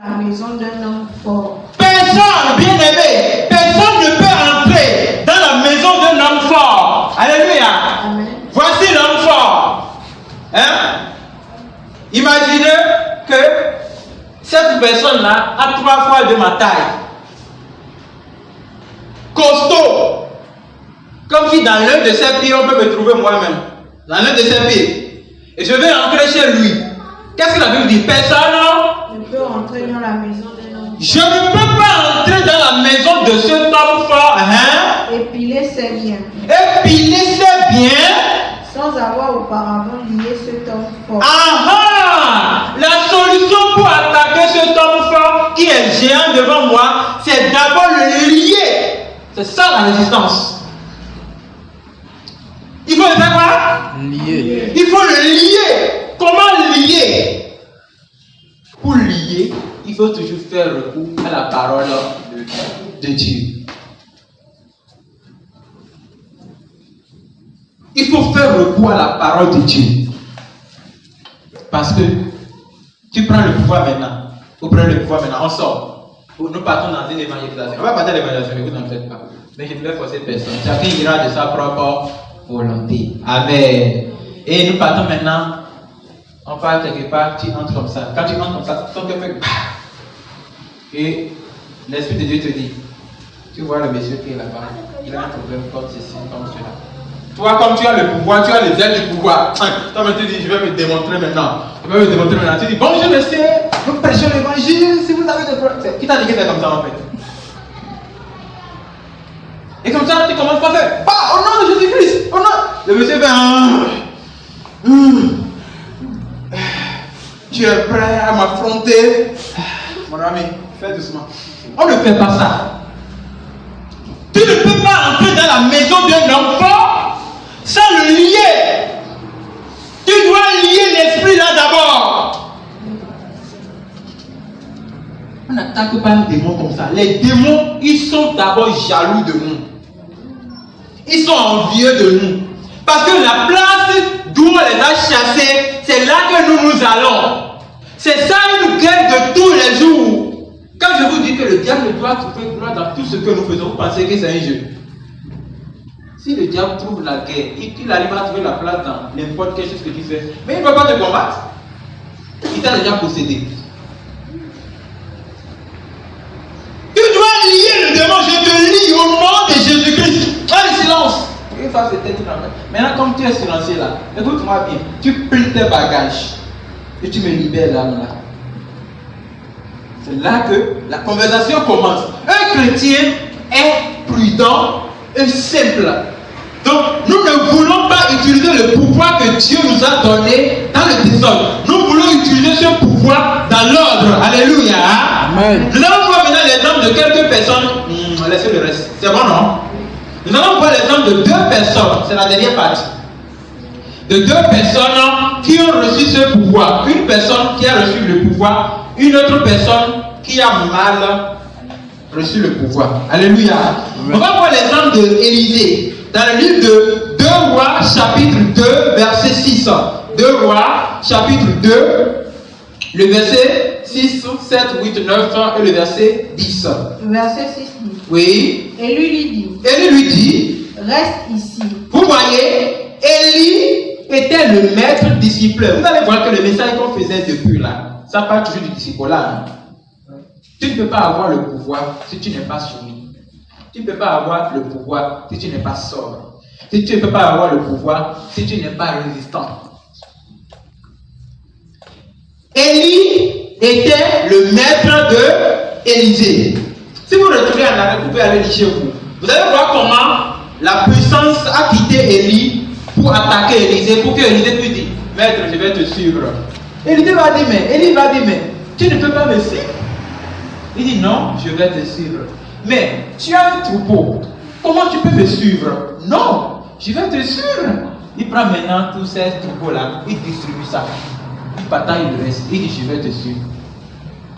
La maison d'un homme fort. Personne, bien aimé, personne ne peut entrer dans la maison d'un homme fort. Alléluia. Amen. Voici l'homme fort. Hein? Imaginez que cette personne-là a 3 fois de ma taille. Costaud. Comme si dans l'un de ses pieds, on peut me trouver moi-même. Dans l'un de ses pieds. Et je vais entrer chez lui. Qu'est-ce que la Bible dit? Personne Ne peut entrer dans la maison d'un homme Je ne peux pas entrer dans la maison de cet homme fort. Hein? Épiler ses biens. Épiler ses biens. Sans avoir auparavant lié cet homme fort. Ah! La solution pour attaquer cet homme fort qui est géant devant moi, c'est d'abord le lier. C'est ça la résistance. Il faut le faire quoi? Lié. Il faut le lier. Comment lier? Pour lier, il faut toujours faire recours à la parole de Dieu. Il faut faire recours à la parole de Dieu. Parce que tu prends le pouvoir maintenant. Vous prenez le pouvoir maintenant. On sort. Nous partons dans une évangélisation. On va partir de l'évangélisation, mais vous n'en faites pas. Mais je ne vais forcer personne. Chacun ira de sa propre volonté. Amen. Et nous partons maintenant. On part quelque part, tu entres comme ça. Quand tu entres comme ça, ton cœur fait et l'Esprit de Dieu te dit, tu vois le monsieur qui est là-bas, il a un problème comme ceci, comme cela. Toi, comme tu as le pouvoir, tu as les ailes du pouvoir. Toi, tu dis, je vais me démontrer maintenant. Je vais me démontrer maintenant. Tu dis, bonjour monsieur, vous prêchez l'évangile, si vous avez des problèmes. Qui t'a dit que c'est comme ça en fait? Et comme ça, tu commences par faire, bah, au nom de Jésus-Christ, au nom. Le monsieur fait, tu es prêt à m'affronter? Mon ami, fais doucement. On ne fait pas ça. Tu ne peux pas entrer dans la maison d'un homme fort sans le lier. Tu dois lier l'esprit là d'abord. On n'attaque pas les démons comme ça. Les démons, ils sont d'abord jaloux de nous. Ils sont envieux de nous. Parce que la place d'où on les a chassés, c'est là que nous allons. C'est ça une guerre de tous les jours. Quand je vous dis que le diable doit trouver gloire dans tout ce que nous faisons, vous pensez que c'est un jeu. Si le diable trouve la guerre, il arrive à trouver la place dans n'importe quelle chose que tu fais, mais il ne peut pas te combattre. Il t'a déjà possédé. Tu dois lier le démon, je te lie au nom de Jésus-Christ. Allez, silence. Une fois c'était tout dans. Maintenant, comme tu es silencieux là, écoute-moi bien. Tu plies tes bagages et tu me libères là. C'est là que la conversation commence. Un chrétien est prudent et simple. Donc, nous ne voulons pas utiliser le pouvoir que Dieu nous a donné dans le désordre. Nous voulons utiliser ce pouvoir dans l'ordre. Alléluia. Amen. Nous allons voir maintenant l'exemple de quelques personnes. Laissez le reste. C'est bon, non? Nous allons voir l'exemple de 2 personnes. C'est la dernière partie. De 2 personnes qui ont reçu ce pouvoir. Une personne qui a reçu le pouvoir. Une autre personne qui a mal reçu le pouvoir. Alléluia. Amen. On va voir l'exemple de Élisée. Dans le livre de 2 Rois, chapitre 2, verset 6. 2 Rois, chapitre 2, le verset 6, 7, 8, 9 et le verset 10. Le verset 6 dit. Oui. Élie lui dit, reste ici. Vous voyez, Élie était le maître disciple. Vous allez voir que le message qu'on faisait depuis là, ça parle toujours du disciple-là. Tu ne peux pas avoir le pouvoir si tu n'es pas soumis. Tu ne peux pas avoir le pouvoir si tu n'es pas sobre. Tu ne peux pas avoir le pouvoir si tu n'es pas résistant. Élie était le maître de Élisée. Si vous retournez en arrière, vous pouvez aller lire chez vous. Vous allez voir comment la puissance a quitté Élie pour attaquer Élisée, pour que Élisée puisse dire, maître, je vais te suivre. Élisée va dire, mais tu ne peux pas me suivre. Il dit, non, je vais te suivre. Mais tu as un troupeau. Comment tu peux me suivre? Non, je vais te suivre. Il prend maintenant tous ces troupeaux-là, il distribue ça. Il partage le reste. Il dit, je vais te suivre.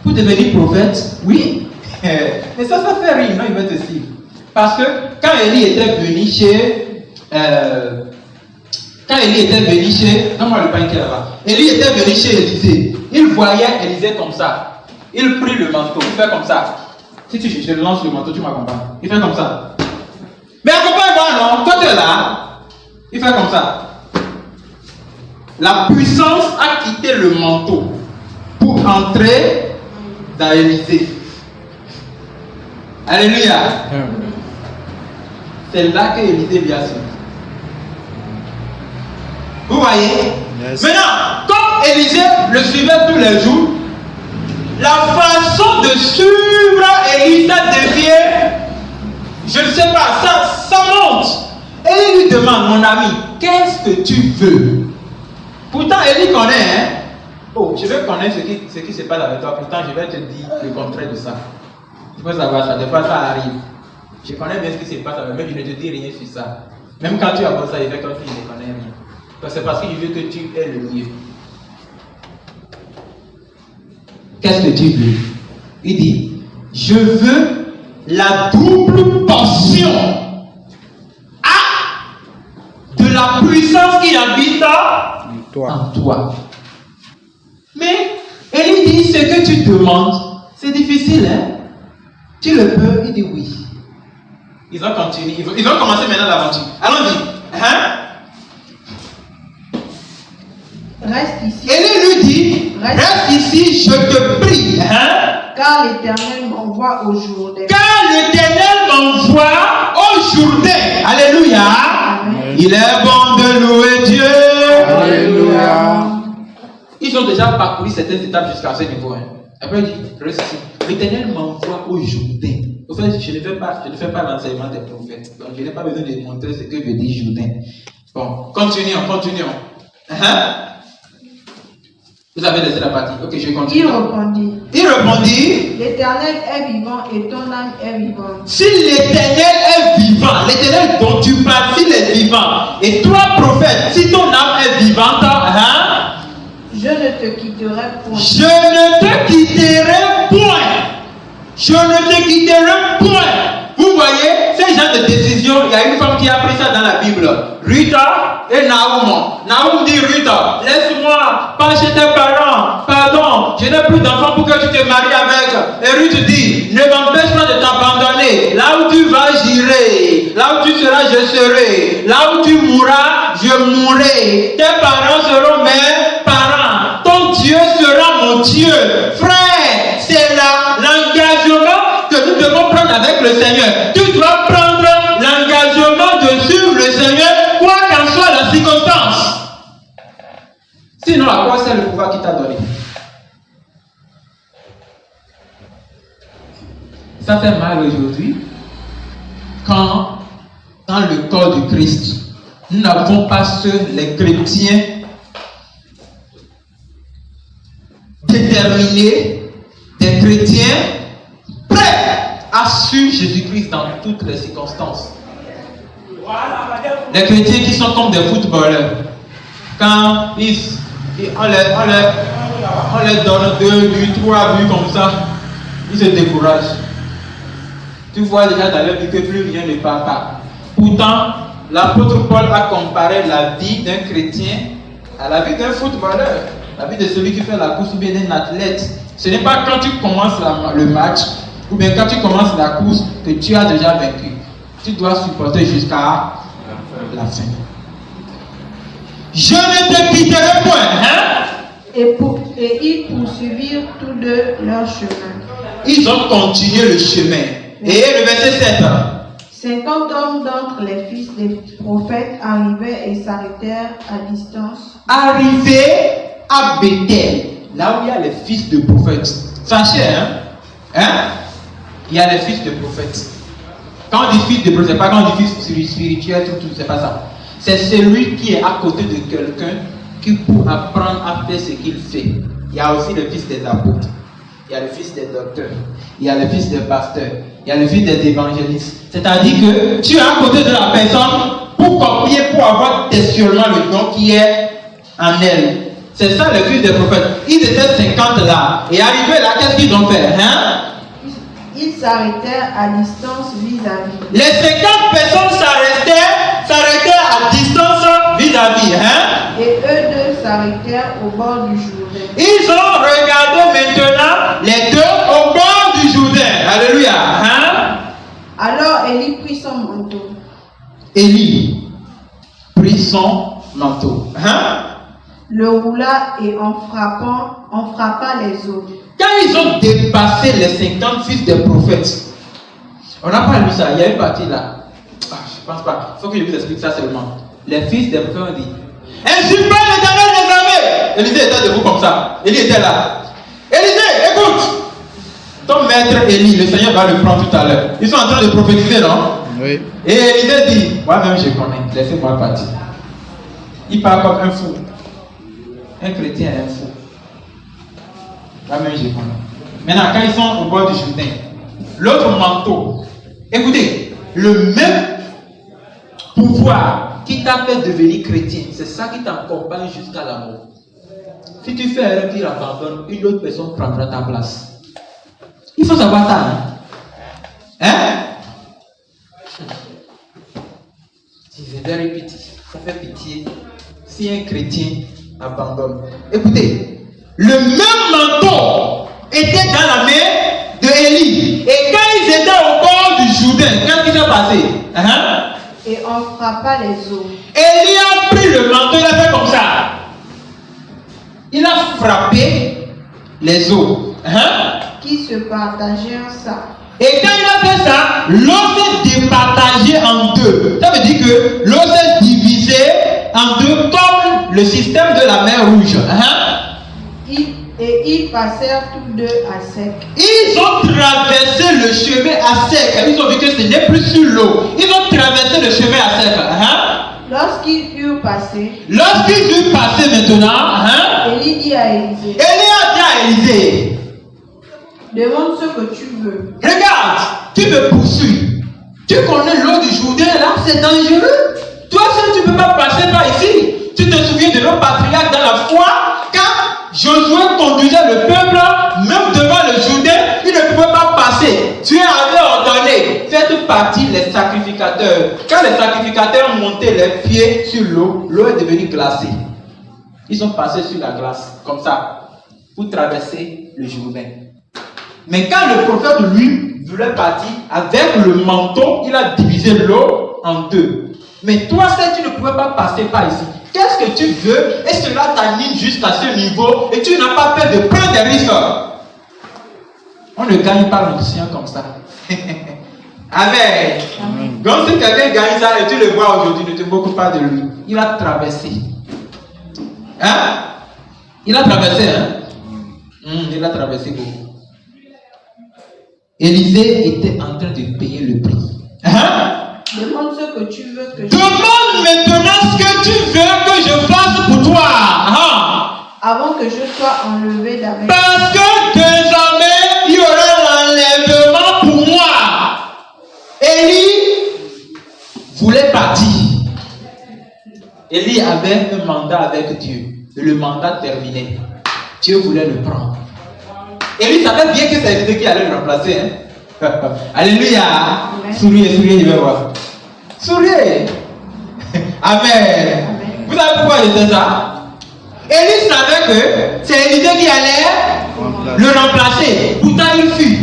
Pour devenir prophète, oui. Mais ça fait rire, non, il va te suivre. Parce que quand Élie était venu chez. Non, moi le pain qui est là-bas. Élie était venu chez Élisée. Il voyait Élisée comme ça. Il prit le manteau, il fait comme ça. Si je lance le manteau, tu m'accompagnes. Il fait comme ça. Mais accompagne-moi, non? Toi, tu es là. Il fait comme ça. La puissance a quitté le manteau pour entrer dans Élysée. Alléluia. C'est là que Élysée lui a suivi. Vous voyez? Yes. Maintenant, comme Élysée le suivait tous les jours, la façon de suivre Élie, ça devient, je ne sais pas, ça monte. Élie lui demande, mon ami, qu'est-ce que tu veux? Pourtant, Élie connaît, hein? Oh, je vais connaître ce qui se passe avec toi, pourtant je vais te dire le contraire de ça. Tu peux savoir ça, des fois ça arrive. Je connais bien ce qui se passe avec moi, mais je ne te dis rien sur ça. Même quand tu abordes ça, il fait comme si je ne connais rien. C'est parce qu'il veut que tu aies le mieux. Qu'est-ce que tu veux? Il dit, je veux la double portion de la puissance qui habite en toi. Mais Élie dit, ce que tu demandes, c'est difficile, hein? Tu le peux? Il dit oui. Ils ont continué, ils ont commencé maintenant l'aventure. Allons-y. Hein? Reste ici. Élie lui dit, reste ici, je te prie. Hein? Car l'Éternel m'envoie au Jourdain. Car l'Éternel m'envoie au Jourdain. Alléluia. Amen. Il est bon de louer Dieu. Alléluia. Ils ont déjà parcouru certaines étapes jusqu'à ce niveau. Hein. Après, il dit, reste ici. L'Éternel m'envoie au Jourdain. Au fait, je ne fais pas l'enseignement des prophètes. Donc, je n'ai pas besoin de montrer ce que veut dire Jourdain. Bon, continuons. Hein? Vous avez laissé la partie. Ok, je continue. Il répondit, L'Éternel est vivant et ton âme est vivante. Si l'Éternel est vivant, l'Éternel dont tu parles, s'il est vivant, et toi, prophète, si ton âme est vivante, hein? Je ne te quitterai point. Je ne te quitterai point. Je ne te quitterai point. Vous voyez, ces genre de décision, il y a une femme qui a pris ça dans la Bible. Rita et Naoum. Naoum dit, Rita, laisse-moi, pas chez tes parents. Pardon, je n'ai plus d'enfants pour que tu te maries avec. Et Ruth dit, ne m'empêche pas de t'abandonner. Là où tu vas, j'irai. Là où tu seras, je serai. Là où tu mourras, je mourrai. Tes parents seront mes parents. Ton Dieu sera mon Dieu. Frère, c'est l'engagement que nous devons prendre avec le Seigneur. Tu dois prendre l'engagement de suivre le Seigneur, quoi qu'en soit la circonstance. Sinon, à quoi c'est le pouvoir qu'il t'a donné? Ça fait mal aujourd'hui quand dans le corps du Christ, nous n'avons pas seuls les chrétiens déterminés, des chrétiens prêts à suivre Jésus-Christ dans toutes les circonstances. Les chrétiens qui sont comme des footballeurs. Quand on les donne 2 buts, 3 buts comme ça, ils se découragent. Tu vois déjà dans leur vie que plus rien ne part pas. Pourtant, l'apôtre Paul a comparé la vie d'un chrétien à la vie d'un footballeur. La vie de celui qui fait la course ou bien d'un athlète. Ce n'est pas quand tu commences le match ou bien quand tu commences la course que tu as déjà vaincu. Tu dois supporter jusqu'à la fin. Je ne te quitterai point. Hein? Et ils poursuivirent tous deux leur chemin. Ils ont continué le chemin. Et le verset 7. 50 hommes d'entre les fils des prophètes arrivaient et s'arrêtèrent à distance. Arrivés à Bethel, là où il y a les fils de prophètes. Sachez, hein? Il y a les fils de prophètes. Quand on dit fils de prophète, c'est pas quand on dit fils spirituel, tout, c'est pas ça. C'est celui qui est à côté de quelqu'un qui peut apprendre à faire ce qu'il fait. Il y a aussi le fils des apôtres. Il y a le fils des docteurs. Il y a le fils des pasteurs. Il y a le fils des évangélistes. C'est-à-dire que tu es à côté de la personne pour copier, pour avoir textuellement le don qui est en elle. C'est ça le fils des prophètes. Ils étaient 50 là. Et arrivés là, qu'est-ce qu'ils ont fait? Hein? Ils s'arrêtèrent à distance vis-à-vis. Les 50 personnes s'arrêtaient à distance vis-à-vis. Hein? Et eux deux s'arrêtèrent au bord du Jourdain. Ils ont regardé maintenant les deux au bord du Jourdain. Alléluia. Hein? Alors Élie prit son manteau. Élie prit son manteau. Hein? Le roula et en frappa les eaux. Quand ils ont dépassé les 50 fils des prophètes, on n'a pas lu ça, il y a une partie là. Ah, je pense pas. Il faut que je vous explique ça seulement. Les fils des prophètes ont dit: ainsi parle l'Éternel des armées. Élisée était debout comme ça. Élie était là. Élisée, écoute. Ton maître Élie, le Seigneur va le prendre tout à l'heure. Ils sont en train de prophétiser, non? Oui. Et Élisée dit: moi-même je connais, laissez-moi partir. Il parle comme un fou. Un chrétien est un fou. Moi-même je connais. Maintenant, quand ils sont au bord du Jourdain, l'autre manteau, écoutez, le même pouvoir qui t'a fait devenir chrétien, c'est ça qui t'accompagne jusqu'à la mort. Si tu fais un qui abandonne, une autre personne prendra ta place. Il faut savoir ça. Hein? C'est very pity. Ça fait pitié si un chrétien abandonne. Écoutez, le même manteau était dans la main de Élie. Et quand ils étaient au bord du Jourdain, qu'est-ce qui s'est passé? Et on frappa les eaux. Élie a pris le manteau, il a fait comme ça. Il a frappé les eaux. Qui se partageaient ça. Et quand il a fait ça, l'eau s'est départagée en deux. Ça veut dire que l'eau s'est divisée en deux comme le système de la mer Rouge. Et ils passèrent tous deux à sec. Ils ont traversé le chemin à sec. Ils ont vu que ce n'est plus sur l'eau. Ils ont traversé le chemin à sec. Lorsqu'ils eurent passé maintenant, Élie dit à Élisée: Élie a dit à Élisée: demande ce que tu veux. regarde, tu me poursuis. Tu connais l'eau du Jourdain là, c'est dangereux. Toi seul tu ne peux pas passer par ici. Tu te souviens de nos patriarches dans la foi, quand Josué conduisait le peuple, même devant le Jourdain, il ne pouvait pas passer. Dieu avait ordonné, faites partie les sacrificateurs. Quand les sacrificateurs montaient les pieds sur l'eau, l'eau est devenue glacée. Ils sont passés sur la glace, comme ça, pour traverser le Jourdain. Mais quand le prophète, lui, voulait partir, avec le manteau, il a divisé l'eau en deux. Mais toi, tu ne pouvais pas passer par ici. Qu'est-ce que tu veux? Et cela t'anime jusqu'à ce niveau et tu n'as pas peur de prendre des risques. On ne gagne pas l'onction comme ça. Amen. Donc si quelqu'un gagne ça et tu le vois aujourd'hui, ne te moque pas de lui. Il a traversé. Il a traversé, il a traversé beaucoup. Élisée était en train de payer le prix. Demande ce que tu veux que je demande maintenant ce que tu veux que je fasse pour toi. Avant que je sois enlevé d'avec. Parce que désormais, il y aura l'enlèvement pour moi. Élie voulait partir. Élie avait un mandat avec Dieu. Et le mandat terminé. Dieu voulait le prendre. Élie savait bien que c'est Élisée qui allait le remplacer. Alléluia. Souriez, je vais voir. Souriez. Amen. Vous savez pourquoi je dis ça? Élie savait que c'est Élisée qui allait le remplacer. Pourtant, il fuit.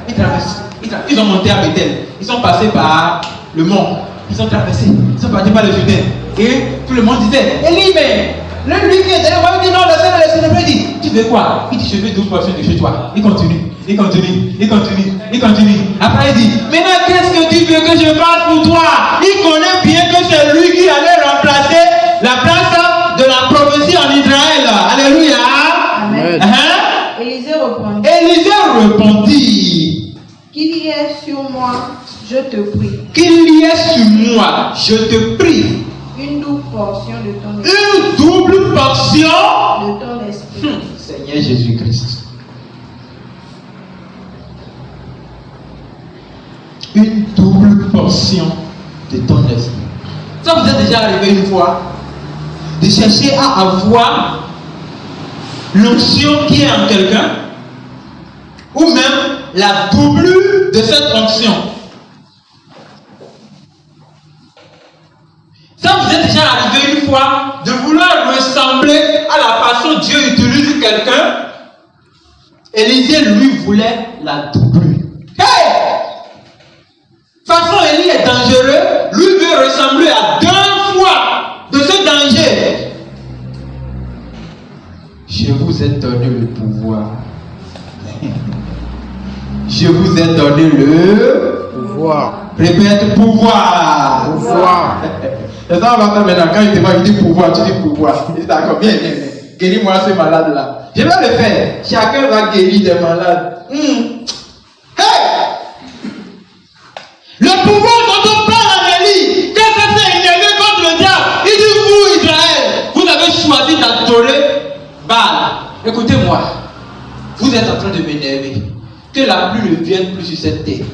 Il traverse. Ils ont monté à Bethel. Ils sont passés par le mont. Ils ont traversé. Ils sont partis par le Jourdain. Et tout le monde disait: Élie, mais lui qui était là, il dit non, laissez-le. Il dit: tu veux quoi? Il dit: je veux 12 portions de chez toi. Il continue. Après, il dit: maintenant, qu'est-ce que tu veux que je fasse pour toi? Il connaît bien que c'est lui qui allait remplacer la place de la prophétie en Israël. Alléluia. Amen. Élisée répondit: qu'il y ait sur moi, je te prie. Qu'il y ait sur moi, je te prie. Une double portion de ton esprit. Une double portion de ton esprit. Seigneur Jésus-Christ. Une double portion de ton esprit. Ça vous est déjà arrivé une fois de chercher à avoir l'onction qui est en quelqu'un, ou même la double de cette onction. Ça vous est déjà arrivé une fois de vouloir ressembler à la façon Dieu Élisée, lui, voulait la doubler. Hey! De toute façon, Élie est dangereux. Lui veut ressembler à 2 fois de ce danger. Je vous ai donné le pouvoir. Je vous ai donné le Pouvoir. Répète, pouvoir. Pouvoir. C'est ça, on va faire maintenant. Quand il te voit, il dit pouvoir, tu dis pouvoir. Il dit d'accord, bien. Guéris-moi ce malade-là. Je vais le faire. Chacun va guérir des malades. Hey! Le pouvoir dont on parle en Élie, quand ça s'est énervé contre le diable, il dit vous, Israël, vous avez choisi d'adorer Baal. Écoutez-moi, vous êtes en train de m'énerver. Que la pluie ne vienne plus sur cette terre.